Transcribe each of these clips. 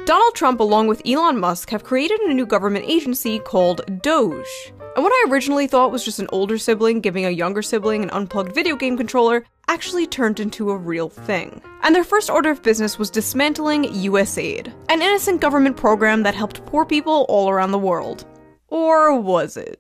Donald Trump, along with Elon Musk, have created a new government agency called Doge. And what I originally thought was just an older sibling giving a younger sibling an unplugged video game controller actually turned into a real thing. And their first order of business was dismantling USAID, an innocent government program that helped poor people all around the world. Or was it?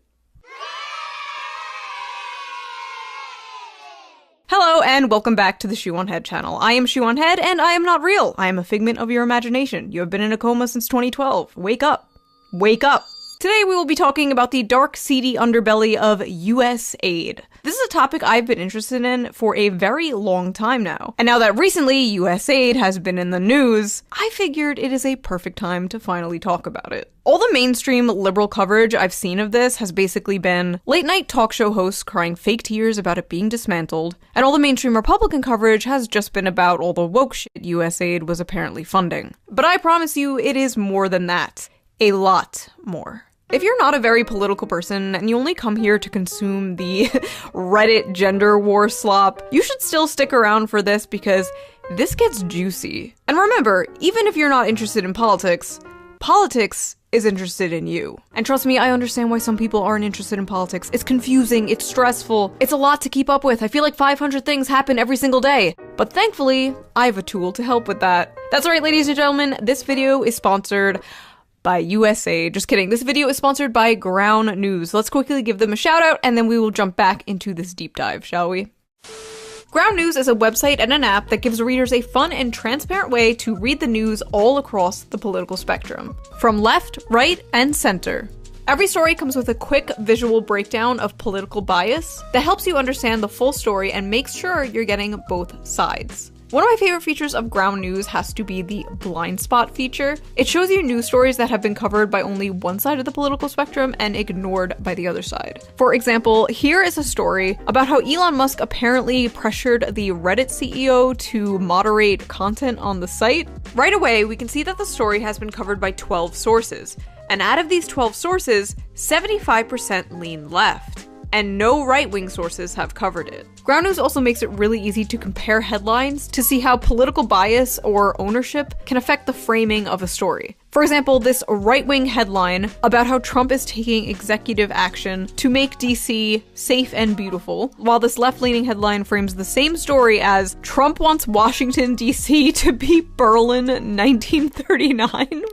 Hello and welcome back to the Shoe on Head channel. I am Shoe on Head and I am not real. I am a figment of your imagination. You have been in a coma since 2012. Wake up. Wake up. Today we will be talking about the dark, seedy underbelly of USAID. This is a topic I've been interested in for a very long time now. And now that recently USAID has been in the news, I figured it is a perfect time to finally talk about it. All the mainstream liberal coverage I've seen of this has basically been late-night talk show hosts crying fake tears about it being dismantled, and all the mainstream Republican coverage has just been about all the woke shit USAID was apparently funding. But I promise you, it is more than that. A lot more. If you're not a very political person and you only come here to consume the Reddit gender war slop, you should still stick around for this because this gets juicy. And remember, even if you're not interested in politics, politics is interested in you. And trust me, I understand why some people aren't interested in politics. It's confusing, it's stressful, it's a lot to keep up with. I feel like 500 things happen every single day. But thankfully, I have a tool to help with that. That's right, ladies and gentlemen, this video is sponsored by USAID. Just kidding. This video is sponsored by Ground News. Let's quickly give them a shout out and then we will jump back into this deep dive, shall we? Ground News is a website and an app that gives readers a fun and transparent way to read the news all across the political spectrum, from left, right, and center. Every story comes with a quick visual breakdown of political bias that helps you understand the full story and makes sure you're getting both sides. One of my favorite features of Ground News has to be the blind spot feature. It shows you news stories that have been covered by only one side of the political spectrum and ignored by the other side. For example, here is a story about how Elon Musk apparently pressured the Reddit CEO to moderate content on the site. Right away, we can see that the story has been covered by 12 sources. And out of these 12 sources, 75% lean left. And no right-wing sources have covered it. Ground News also makes it really easy to compare headlines to see how political bias or ownership can affect the framing of a story. For example, this right-wing headline about how Trump is taking executive action to make DC safe and beautiful, while this left-leaning headline frames the same story as Trump wants Washington, DC to be Berlin 1939.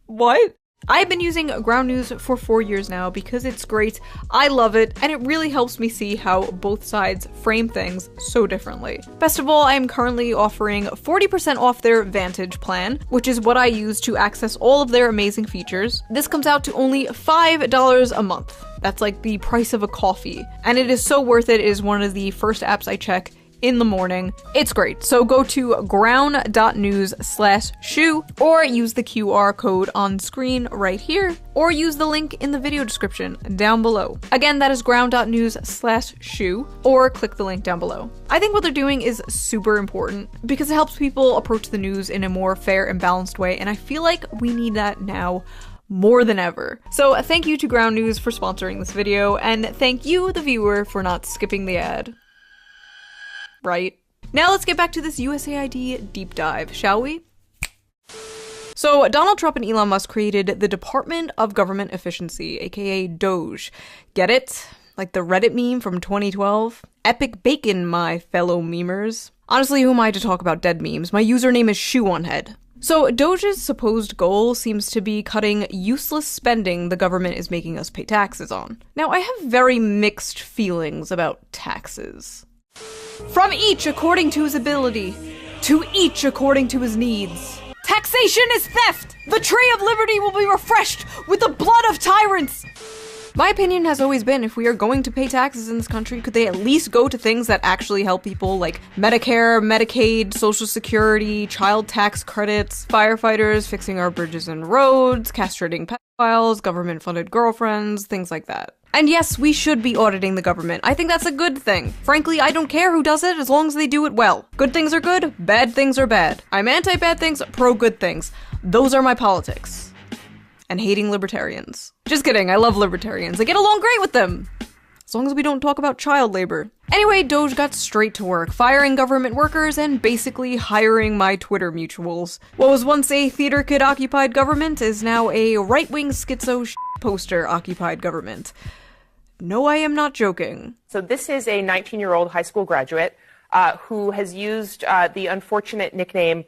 What? I've been using Ground News for 4 years now because it's great, I love it, and it really helps me see how both sides frame things so differently. Best of all, I am currently offering 40% off their Vantage plan, which is what I use to access all of their amazing features. This comes out to only $5 a month. That's like the price of a coffee, and it is so worth it. It is one of the first apps I check in the morning. It's great. So go to ground.news/shoe or use the QR code on screen right here or use the link in the video description down below. Again, that is ground.news/shoe or click the link down below. I think what they're doing is super important because it helps people approach the news in a more fair and balanced way, and I feel like we need that now more than ever. So thank you to Ground News for sponsoring this video, and thank you, the viewer, for not skipping the ad. Right. Now let's get back to this USAID deep dive, shall we? So Donald Trump and Elon Musk created the Department of Government Efficiency, aka Doge. Get it? Like the Reddit meme from 2012? Epic bacon, my fellow memers. Honestly, who am I to talk about dead memes? My username is Shoe on Head. So Doge's supposed goal seems to be cutting useless spending the government is making us pay taxes on. Now, I have very mixed feelings about taxes. From each according to his ability, to each according to his needs. Taxation is theft! The tree of liberty will be refreshed with the blood of tyrants! My opinion has always been, if we are going to pay taxes in this country, could they at least go to things that actually help people, like Medicare, Medicaid, Social Security, child tax credits, firefighters, fixing our bridges and roads, castrating pedophiles, government-funded girlfriends, things like that. And yes, we should be auditing the government. I think that's a good thing. Frankly, I don't care who does it as long as they do it well. Good things are good, bad things are bad. I'm anti-bad things, pro-good things. Those are my politics. And hating libertarians. Just kidding, I love libertarians. I get along great with them. As long as we don't talk about child labor. Anyway, Doge got straight to work, firing government workers and basically hiring my Twitter mutuals. What was once a theater kid-occupied government is now a right-wing schizo poster-occupied government. No, I am not joking. So this is a 19-year-old high school graduate who has used the unfortunate nickname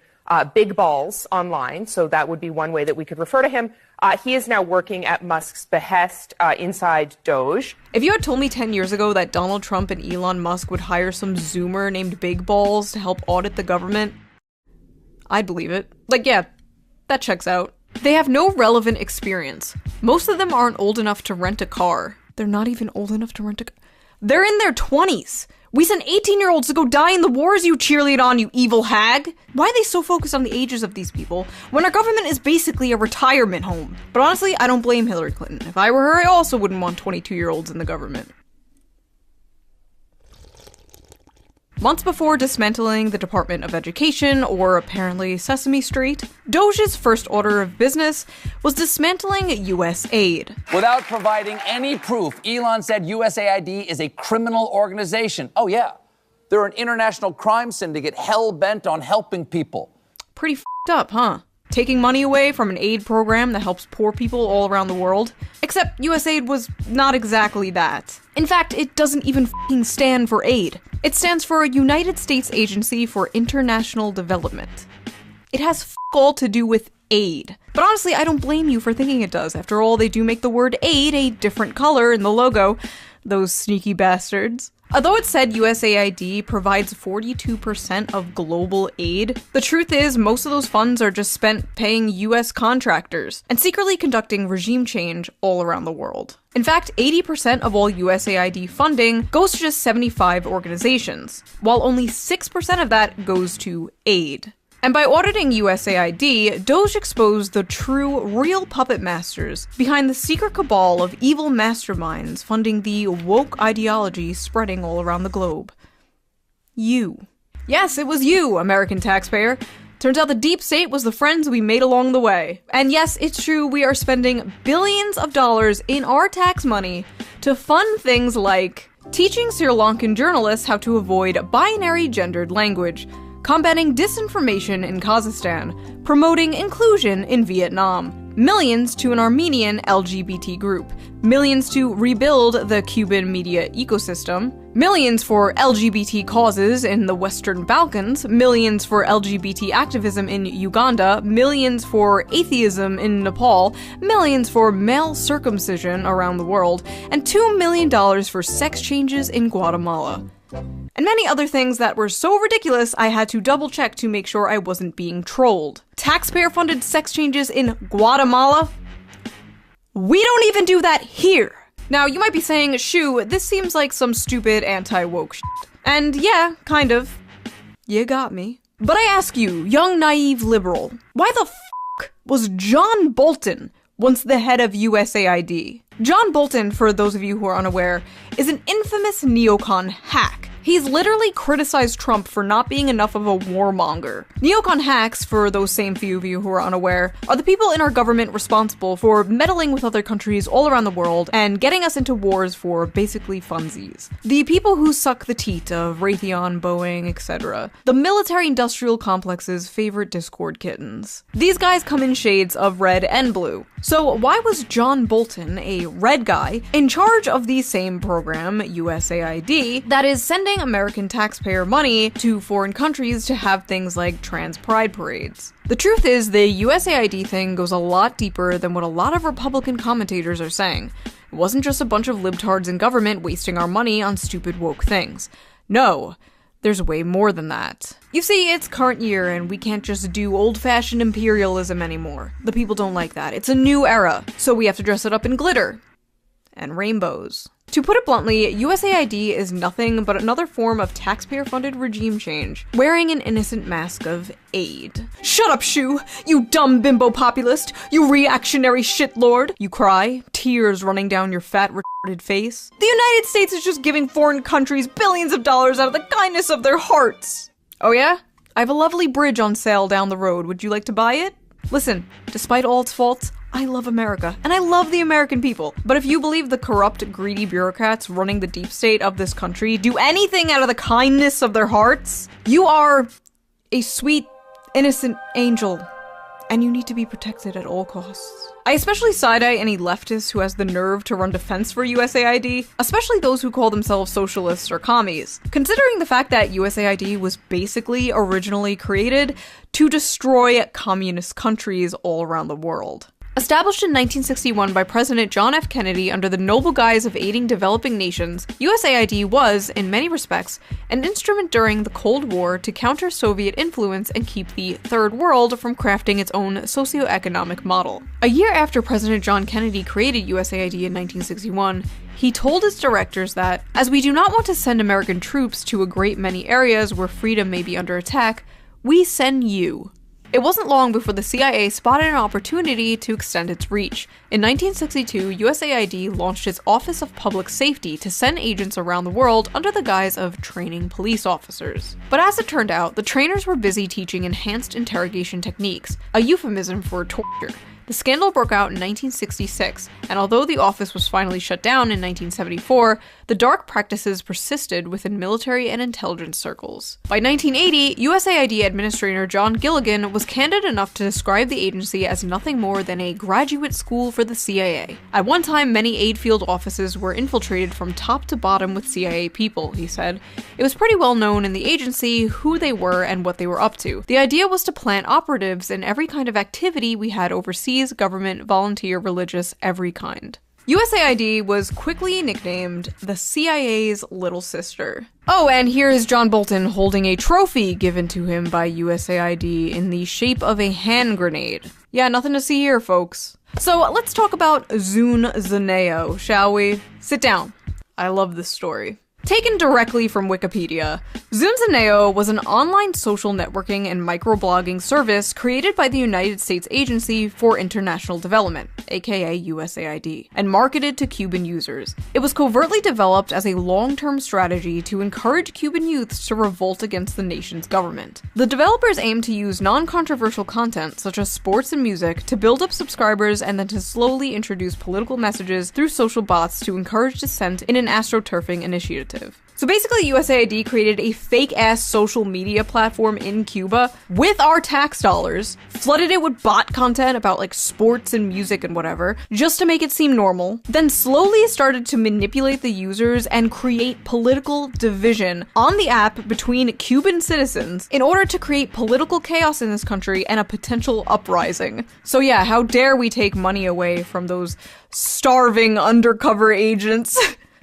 Big Balls online, so that would be one way that we could refer to him. He is now working at Musk's behest inside Doge. If you had told me 10 years ago that Donald Trump and Elon Musk would hire some Zoomer named Big Balls to help audit the government, I'd believe it. Like, yeah, that checks out. They have no relevant experience. Most of them aren't old enough to rent a car. They're not even old enough to rent a car. They're in their 20s. We sent 18-year-olds to go die in the wars you cheerlead on, you evil hag! Why are they so focused on the ages of these people when our government is basically a retirement home? But honestly, I don't blame Hillary Clinton. If I were her, I also wouldn't want 22-year-olds in the government. Months before dismantling the Department of Education, or apparently Sesame Street, Doge's first order of business was dismantling USAID. Without providing any proof, Elon said USAID is a criminal organization. Oh yeah, they're an international crime syndicate hell-bent on helping people. Pretty f***ed up, huh? Taking money away from an aid program that helps poor people all around the world. Except USAID was not exactly that. In fact, it doesn't even f***ing stand for aid. It stands for United States Agency for International Development. It has f*** all to do with aid. But honestly, I don't blame you for thinking it does. After all, they do make the word aid a different color in the logo. Those sneaky bastards. Although it said USAID provides 42% of global aid, the truth is most of those funds are just spent paying US contractors and secretly conducting regime change all around the world. In fact, 80% of all USAID funding goes to just 75 organizations, while only 6% of that goes to aid. And by auditing USAID, Doge exposed the true, real puppet masters behind the secret cabal of evil masterminds funding the woke ideology spreading all around the globe. You. Yes, it was you, American taxpayer. Turns out the deep state was the friends we made along the way. And yes, it's true, we are spending billions of dollars in our tax money to fund things like teaching Sri Lankan journalists how to avoid binary gendered language, combating disinformation in Kazakhstan, promoting inclusion in Vietnam, millions to an Armenian LGBT group, millions to rebuild the Cuban media ecosystem, millions for LGBT causes in the Western Balkans, millions for LGBT activism in Uganda, millions for atheism in Nepal, millions for male circumcision around the world, and $2 million for sex changes in Guatemala. And many other things that were so ridiculous I had to double check to make sure I wasn't being trolled. Taxpayer-funded sex changes in Guatemala? We don't even do that here! Now, you might be saying, Shoo, this seems like some stupid anti-woke shit. And yeah, kind of. You got me. But I ask you, young naive liberal, why the f*** was John Bolton once the head of USAID? John Bolton, for those of you who are unaware, is an infamous neocon hack. He's literally criticized Trump for not being enough of a warmonger. Neocon hacks, for those same few of you who are unaware, are the people in our government responsible for meddling with other countries all around the world and getting us into wars for basically funsies. The people who suck the teat of Raytheon, Boeing, etc. The military-industrial complex's favorite Discord kittens. These guys come in shades of red and blue. So why was John Bolton, a red guy, in charge of the same program, USAID, that is sending American taxpayer money to foreign countries to have things like trans pride parades? The truth is, the USAID thing goes a lot deeper than what a lot of Republican commentators are saying. It wasn't just a bunch of libtards in government wasting our money on stupid woke things. No. There's way more than that. You see, it's current year and we can't just do old-fashioned imperialism anymore. The people don't like that. It's a new era, so we have to dress it up in glitter. And rainbows. To put it bluntly, USAID is nothing but another form of taxpayer-funded regime change, wearing an innocent mask of aid. Shut up, Shoo! You dumb bimbo populist! You reactionary shitlord! You cry, tears running down your fat, retarded face. The United States is just giving foreign countries billions of dollars out of the kindness of their hearts! Oh yeah? I have a lovely bridge on sale down the road. Would you like to buy it? Listen, despite all its faults, I I love America, and I love the American people. But if you believe the corrupt, greedy bureaucrats running the deep state of this country do anything out of the kindness of their hearts, you are a sweet, innocent angel, and you need to be protected at all costs. I especially side-eye any leftist who has the nerve to run defense for USAID, especially those who call themselves socialists or commies, considering the fact that USAID was basically originally created to destroy communist countries all around the world. Established in 1961 by President John F. Kennedy under the noble guise of aiding developing nations, USAID was, in many respects, an instrument during the Cold War to counter Soviet influence and keep the Third World from crafting its own socioeconomic model. A year after President John Kennedy created USAID in 1961, he told its directors that, as we do not want to send American troops to a great many areas where freedom may be under attack, we send you. It wasn't long before the CIA spotted an opportunity to extend its reach. In 1962, USAID launched its Office of Public Safety to send agents around the world under the guise of training police officers. But as it turned out, the trainers were busy teaching enhanced interrogation techniques, a euphemism for torture. The scandal broke out in 1966, and although the office was finally shut down in 1974, the dark practices persisted within military and intelligence circles. By 1980, USAID Administrator John Gilligan was candid enough to describe the agency as nothing more than a graduate school for the CIA. At one time, many aid field offices were infiltrated from top to bottom with CIA people, he said. It was pretty well known in the agency who they were and what they were up to. The idea was to plant operatives in every kind of activity we had overseas, government, volunteer, religious, every kind. USAID was quickly nicknamed the CIA's little sister. Oh, and here is John Bolton holding a trophy given to him by USAID in the shape of a hand grenade. Yeah, nothing to see here, folks. So let's talk about Zune Zaneo, shall we? Sit down. I love this story. Taken directly from Wikipedia, Zune Zaneo was an online social networking and microblogging service created by the United States Agency for International Development, aka USAID, and marketed to Cuban users. It was covertly developed as a long-term strategy to encourage Cuban youths to revolt against the nation's government. The developers aimed to use non-controversial content, such as sports and music, to build up subscribers and then to slowly introduce political messages through social bots to encourage dissent in an astroturfing initiative. So basically, USAID created a fake-ass social media platform in Cuba with our tax dollars, flooded it with bot content about like sports and music and whatever, just to make it seem normal, then slowly started to manipulate the users and create political division on the app between Cuban citizens in order to create political chaos in this country and a potential uprising. So yeah, how dare we take money away from those starving undercover agents?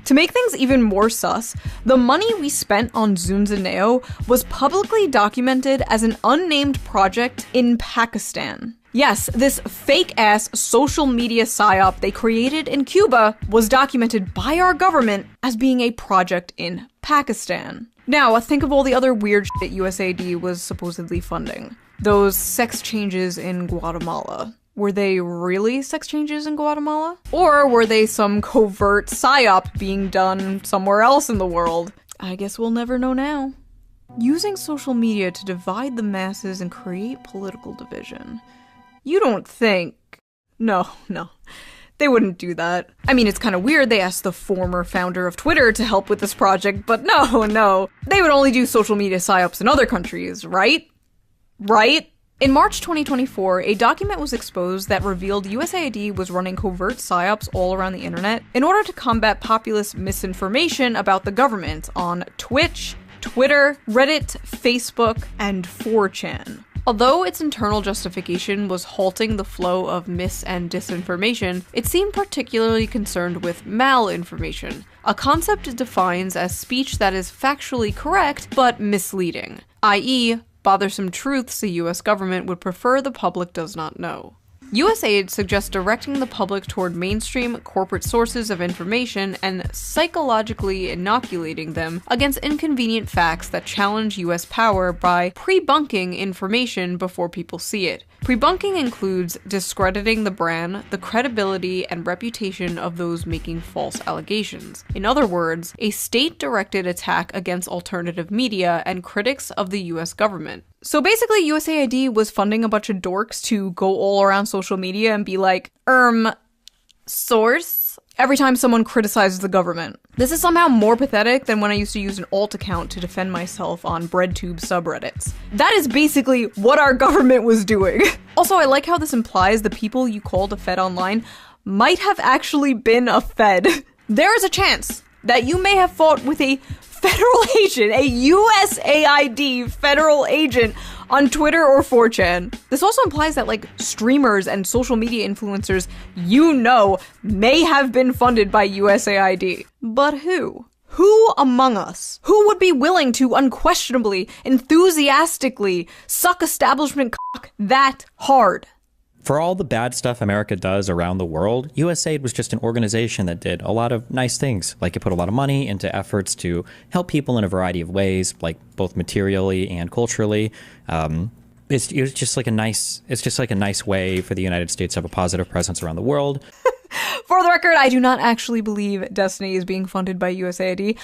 To make things even more sus, the money we spent on Zune Zaneo was publicly documented as an unnamed project in Pakistan. Yes, this fake-ass social media psyop they created in Cuba was documented by our government as being a project in Pakistan. Now, think of all the other weird shit USAID was supposedly funding. Those sex changes in Guatemala. Were they really sex changes in Guatemala? Or were they some covert psyop being done somewhere else in the world? I guess we'll never know now. Using social media to divide the masses and create political division. You don't think... No. They wouldn't do that. I mean, it's kind of weird they asked the former founder of Twitter to help with this project, but no. They would only do social media psyops in other countries, right? Right? In March 2024, a document was exposed that revealed USAID was running covert psyops all around the internet in order to combat populist misinformation about the government on Twitch, Twitter, Reddit, Facebook, and 4chan. Although its internal justification was halting the flow of mis- and disinformation, it seemed particularly concerned with malinformation, a concept it defines as speech that is factually correct but misleading, i.e., bothersome truths the US government would prefer the public does not know. USAID suggests directing the public toward mainstream corporate sources of information and psychologically inoculating them against inconvenient facts that challenge US power by pre-bunking information before people see it. Prebunking includes discrediting the brand, the credibility, and reputation of those making false allegations. In other words, a state-directed attack against alternative media and critics of the US government. So basically, USAID was funding a bunch of dorks to go all around social media and be like, source? Every time someone criticizes the government. This is somehow more pathetic than when I used to use an alt account to defend myself on BreadTube subreddits. That is basically what our government was doing. Also, I like how this implies the people you called a Fed online might have actually been a Fed. There is a chance that you may have fought with a federal agent, a USAID federal agent on Twitter or 4chan. This also implies that, like, streamers and social media influencers may have been funded by USAID. But who? Who among us? Who would be willing to unquestionably, enthusiastically suck establishment cock that hard? For all the bad stuff America does around the world, USAID was just an organization that did a lot of nice things. Like, it put a lot of money into efforts to help people in a variety of ways, like both materially and culturally. It's just like a nice way for the United States to have a positive presence around the world. For the record, I do not actually believe Destiny is being funded by USAID.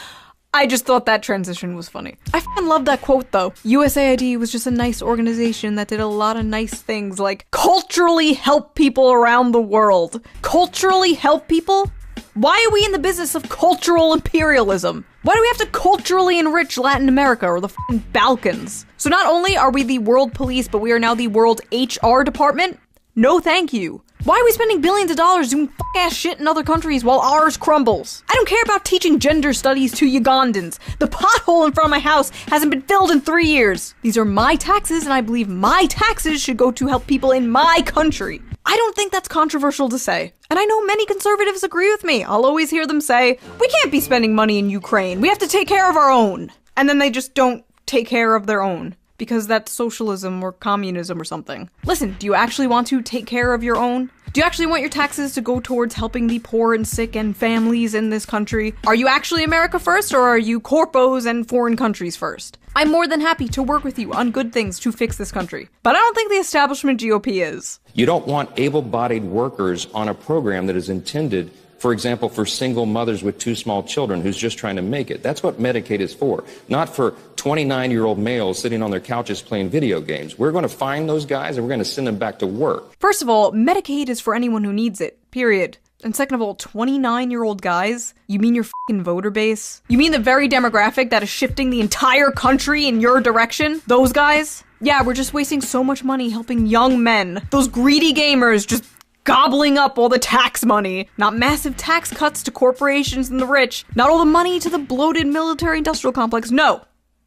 I just thought that transition was funny. I fucking love that quote, though. USAID was just a nice organization that did a lot of nice things, like culturally help people around the world. Culturally help people? Why are we in the business of cultural imperialism? Why do we have to culturally enrich Latin America or the fucking Balkans? So not only are we the world police, but we are now the world HR department? No thank you. Why are we spending billions of dollars doing fuck-ass shit in other countries while ours crumbles? I don't care about teaching gender studies to Ugandans. The pothole in front of my house hasn't been filled in 3 years. These are my taxes, and I believe my taxes should go to help people in my country. I don't think that's controversial to say. And I know many conservatives agree with me. I'll always hear them say, we can't be spending money in Ukraine. We have to take care of our own. And then they just don't take care of their own. Because that's socialism or communism or something. Listen, do you actually want to take care of your own? Do you actually want your taxes to go towards helping the poor and sick and families in this country? Are you actually America first, or are you corpos and foreign countries first? I'm more than happy to work with you on good things to fix this country. But I don't think the establishment GOP is. You don't want able-bodied workers on a program that is intended, for example, for single mothers with 2 small children who's just trying to make it. That's what Medicaid is for, not for 29-year-old males sitting on their couches playing video games. We're going to find those guys and we're going to send them back to work. First of all, Medicaid is for anyone who needs it, period. And second of all, 29-year-old guys? You mean your fucking voter base? You mean the very demographic that is shifting the entire country in your direction? Those guys? Yeah, we're just wasting so much money helping young men. Those greedy gamers just gobbling up all the tax money. Not massive tax cuts to corporations and the rich. Not all the money to the bloated military-industrial complex. No.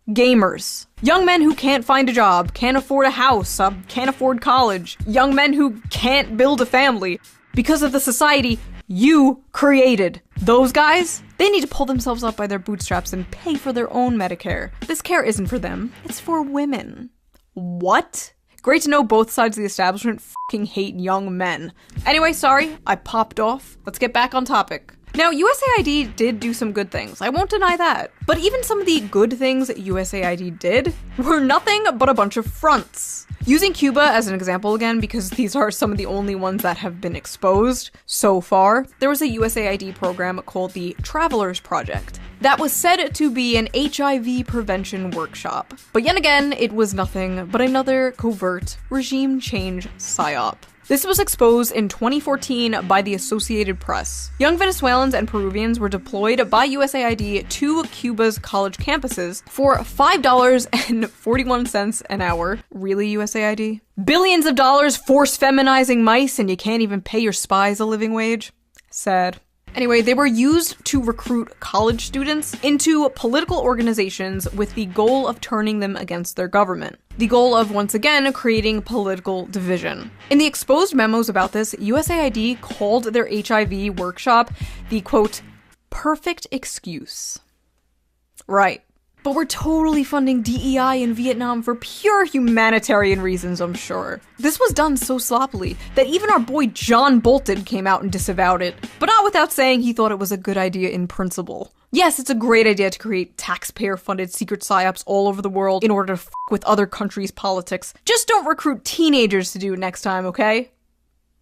Gamers. Young men who can't find a job, can't afford a house, can't afford college. Young men who can't build a family because of the society you created. Those guys, they need to pull themselves up by their bootstraps and pay for their own Medicare. This care isn't for them. It's for women. What? Great to know both sides of the establishment fucking hate young men. Anyway, sorry, I popped off. Let's get back on topic. Now, USAID did do some good things. I won't deny that. But even some of the good things USAID did were nothing but a bunch of fronts. Using Cuba as an example again, because these are some of the only ones that have been exposed so far, there was a USAID program called the Travelers Project that was said to be an HIV prevention workshop. But yet again, it was nothing but another covert regime change psyop. This was exposed in 2014 by the Associated Press. Young Venezuelans and Peruvians were deployed by USAID to Cuba's college campuses for $5.41 an hour. Really, USAID? Billions of dollars force feminizing mice and you can't even pay your spies a living wage? Sad. Anyway, they were used to recruit college students into political organizations with the goal of turning them against their government. The goal of, once again, creating political division. In the exposed memos about this, USAID called their HIV workshop the, quote, perfect excuse. Right. But we're totally funding DEI in Vietnam for pure humanitarian reasons, I'm sure. This was done so sloppily that even our boy John Bolton came out and disavowed it, but not without saying he thought it was a good idea in principle. Yes, it's a great idea to create taxpayer-funded secret psyops all over the world in order to f*** with other countries' politics. Just don't recruit teenagers to do it next time, okay?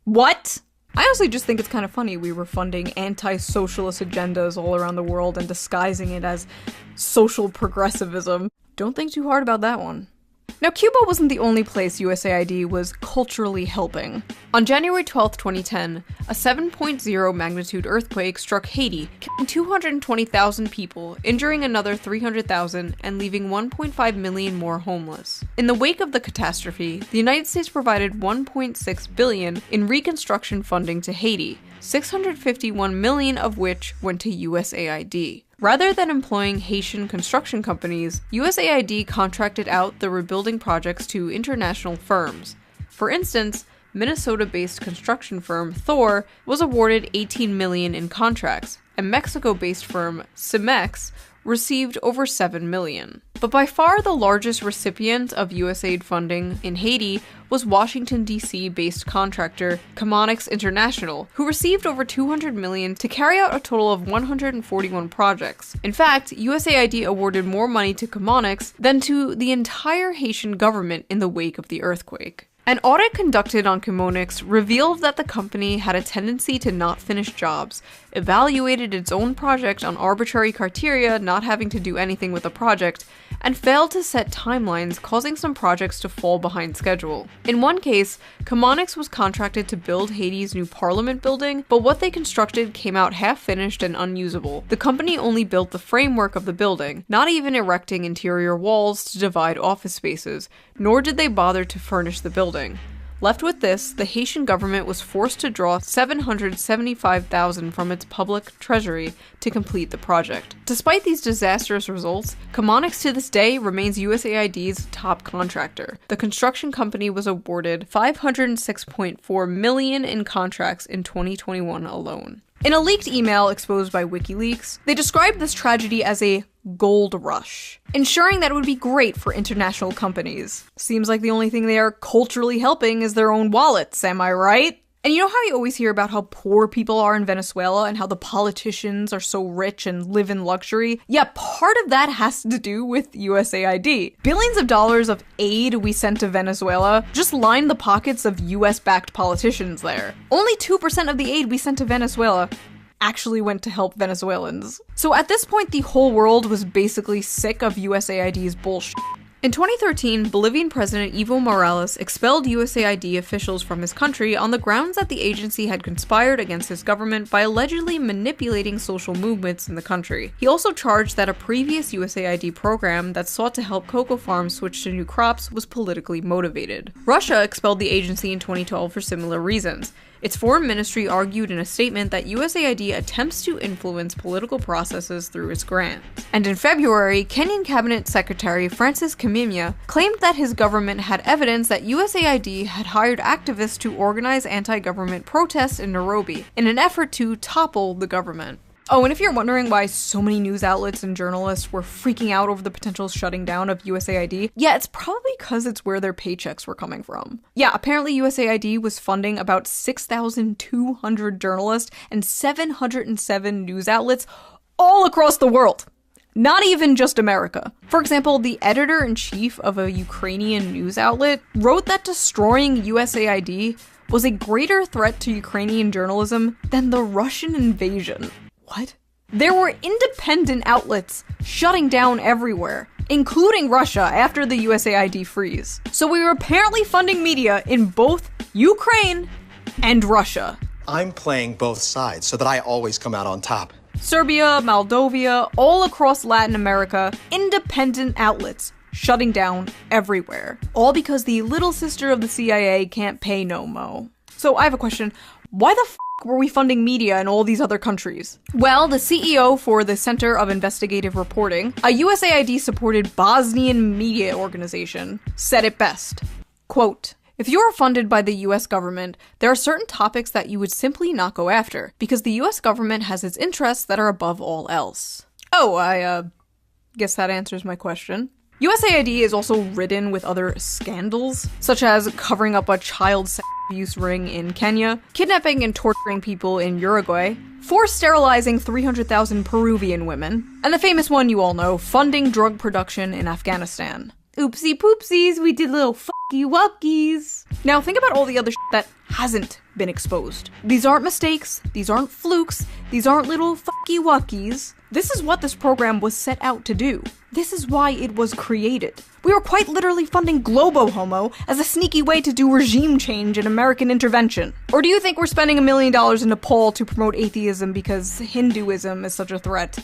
What? I honestly just think it's kind of funny we were funding anti-socialist agendas all around the world and disguising it as social progressivism. Don't think too hard about that one. Now, Cuba wasn't the only place USAID was culturally helping. On January 12, 2010, a 7.0 magnitude earthquake struck Haiti, killing 220,000 people, injuring another 300,000, and leaving 1.5 million more homeless. In the wake of the catastrophe, the United States provided $1.6 billion in reconstruction funding to Haiti, $651 million of which went to USAID. Rather than employing Haitian construction companies, USAID contracted out the rebuilding projects to international firms. For instance, Minnesota-based construction firm Thor was awarded $18 million in contracts, and Mexico-based firm Cemex received over $7 million. But by far the largest recipient of USAID funding in Haiti was Washington, D.C. based contractor Chemonics International, who received over $200 million to carry out a total of 141 projects. In fact, USAID awarded more money to Chemonics than to the entire Haitian government in the wake of the earthquake. An audit conducted on Chemonics revealed that the company had a tendency to not finish jobs, evaluated its own project on arbitrary criteria not having to do anything with the project, and failed to set timelines, causing some projects to fall behind schedule. In one case, Chemonics was contracted to build Haiti's new parliament building, but what they constructed came out half-finished and unusable. The company only built the framework of the building, not even erecting interior walls to divide office spaces, nor did they bother to furnish the building. Left with this, the Haitian government was forced to draw $775,000 from its public treasury to complete the project. Despite these disastrous results, Chemonics to this day remains USAID's top contractor. The construction company was awarded $506.4 million in contracts in 2021 alone. In a leaked email exposed by WikiLeaks, they described this tragedy as a gold rush, ensuring that it would be great for international companies. Seems like the only thing they are culturally helping is their own wallets, am I right? And you know how you always hear about how poor people are in Venezuela and how the politicians are so rich and live in luxury? Yeah, part of that has to do with USAID. Billions of dollars of aid we sent to Venezuela just lined the pockets of US-backed politicians there. Only 2% of the aid we sent to Venezuela actually went to help Venezuelans. So at this point, the whole world was basically sick of USAID's bullshit. In 2013, Bolivian President Evo Morales expelled USAID officials from his country on the grounds that the agency had conspired against his government by allegedly manipulating social movements in the country. He also charged that a previous USAID program that sought to help cocoa farms switch to new crops was politically motivated. Russia expelled the agency in 2012 for similar reasons. Its foreign ministry argued in a statement that USAID attempts to influence political processes through its grants. And in February, Kenyan Cabinet Secretary Francis Kimimya claimed that his government had evidence that USAID had hired activists to organize anti-government protests in Nairobi in an effort to topple the government. Oh, and if you're wondering why so many news outlets and journalists were freaking out over the potential shutting down of USAID, yeah, it's probably because it's where their paychecks were coming from. Yeah, apparently USAID was funding about 6,200 journalists and 707 news outlets all across the world. Not even just America. For example, the editor-in-chief of a Ukrainian news outlet wrote that destroying USAID was a greater threat to Ukrainian journalism than the Russian invasion. What? There were independent outlets shutting down everywhere, including Russia after the USAID freeze. So we were apparently funding media in both Ukraine and Russia. I'm playing both sides so that I always come out on top. Serbia, Moldova, all across Latin America, independent outlets shutting down everywhere. All because the little sister of the CIA can't pay no mo. So I have a question. Why the f*** were we funding media in all these other countries? Well, the CEO for the Center of Investigative Reporting, a USAID-supported Bosnian media organization, said it best. Quote, "If you are funded by the US government, there are certain topics that you would simply not go after, because the US government has its interests that are above all else." Oh, I guess that answers my question. USAID is also ridden with other scandals, such as covering up a child sex abuse ring in Kenya, kidnapping and torturing people in Uruguay, forced sterilizing 300,000 Peruvian women, and the famous one you all know, funding drug production in Afghanistan. Oopsie poopsies, we did little fucky wuckies. Now think about all the other shit that hasn't been exposed. These aren't mistakes, these aren't flukes, these aren't little fucky wuckies. This is what this program was set out to do. This is why it was created. We were quite literally funding Globo Homo as a sneaky way to do regime change and American intervention. Or do you think we're spending $1 million in Nepal to promote atheism because Hinduism is such a threat?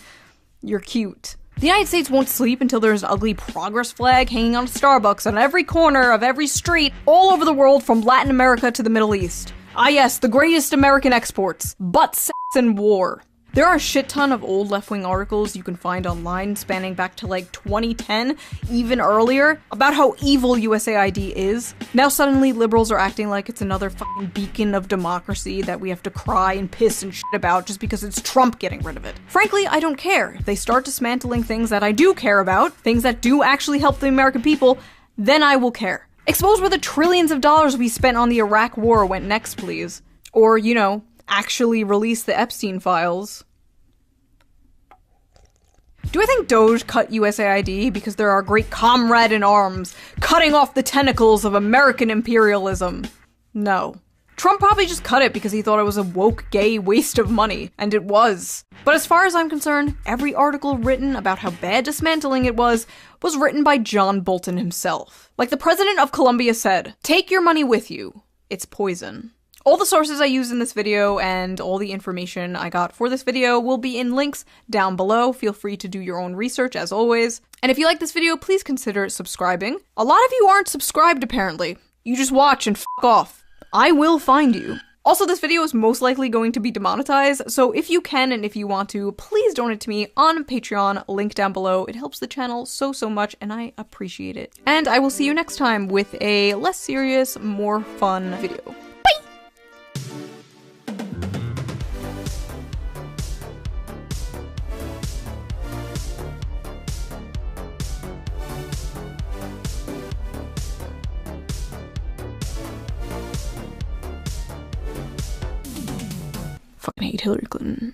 You're cute. The United States won't sleep until there's an ugly progress flag hanging on a Starbucks on every corner of every street all over the world from Latin America to the Middle East. Ah yes, the greatest American exports, butt, sex, and war. There are a shit ton of old left-wing articles you can find online spanning back to like 2010, even earlier, about how evil USAID is. Now suddenly liberals are acting like it's another fucking beacon of democracy that we have to cry and piss and shit about just because it's Trump getting rid of it. Frankly, I don't care. If they start dismantling things that I do care about, things that do actually help the American people, then I will care. Expose where the trillions of dollars we spent on the Iraq war went next, please. Or, you know, actually release the Epstein files. Do I think Doge cut USAID because they're our great comrade in arms, cutting off the tentacles of American imperialism? No. Trump probably just cut it because he thought it was a woke, gay waste of money, and it was. But as far as I'm concerned, every article written about how bad dismantling it was written by John Bolton himself. Like the president of Colombia said, "Take your money with you. It's poison." All the sources I used in this video and all the information I got for this video will be in links down below. Feel free to do your own research as always. And if you like this video, please consider subscribing. A lot of you aren't subscribed apparently. You just watch and fuck off. I will find you. Also, this video is most likely going to be demonetized, so if you can and if you want to, please donate to me on Patreon, link down below. It helps the channel so much and I appreciate it. And I will see you next time with a less serious, more fun video. Fucking hate Hillary Clinton.